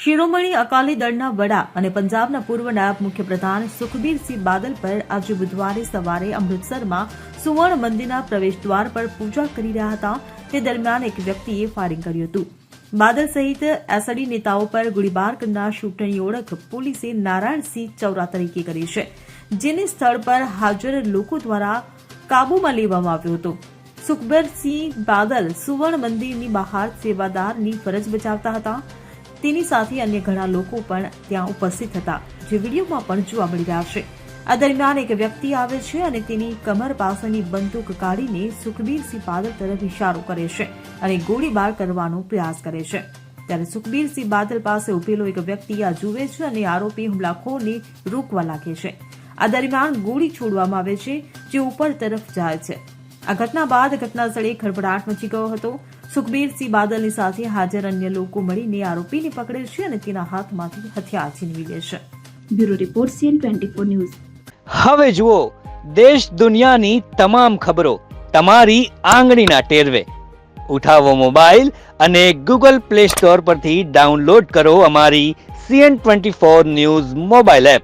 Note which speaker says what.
Speaker 1: શિરોમણી અકાલી દળના વડા અને પંજાબના પૂર્વ નાયબ મુખ્યપ્રધાન સુખબીરસિંહ બાદલ પર આજે બુધવારે સવારે અમૃતસરમાં સુવર્ણ મંદિરના પ્રવેશદ્વાર પર પૂજા કરી રહ્યા હતા તે દરમિયાન એક વ્યક્તિએ ફાયરિંગ કર્યું હતું. બાદલ સહિત એસડી નેતાઓ પર ગોળીબાર કરનાર શૂટરની ઓળખ પોલીસે નારાયણસિંહ ચૌરા તરીકે કરી છે, જેને સ્થળ પર હાજર લોકો દ્વારા કાબૂમાં લેવામાં આવ્યો હતો. સુખબીરસિંહ બાદલ સુવર્ણ મંદિરની બહાર સેવાદારની ફરજ બજાવતા હતા. તેની સાથે અન્ય ઘણા લોકો પણ ત્યાં ઉપસ્થિત હતા, જે વિડીયોમાં પણ જોવા મળી રહ્યા છે. આ દરમિયાન એક વ્યક્તિ આવે છે અને તેની કમર પાસેની બંદૂક કાઢીને સુખબીરસિંહ બાદલ તરફ ઇશારો કરે છે અને ગોળીબાર કરવાનો પ્રયાસ કરે છે. ત્યારે સુખબીરસિંહ બાદલ પાસે ઉભેલો એક વ્યક્તિ આ જુએ છે અને આરોપી હુમલાખોરને રોકવા લાગે છે. આ દરમિયાન ગોળી છોડવામાં આવે છે, જે ઉપર તરફ જાય છે. આ ઘટના બાદ ઘટના સ્થળે ખળભળાટ મચી ગયો હતો. સુખબીરસિંહ બાદલની સાથે હાજર અન્ય લોકો મળીને આરોપીને પકડે છે અને તેના હાથમાંથી હથિયાર છીનવી લે છે.
Speaker 2: Bureau report CN24 news.
Speaker 3: હવે જુઓ દેશ દુનિયાની તમામ ખબરો તમારી આંગળીના ટેરવે. ઉઠાવો મોબાઈલ અને Google Play Store પરથી ડાઉનલોડ કરો અમારી CN24 ન્યૂઝ મોબાઈલ એપ.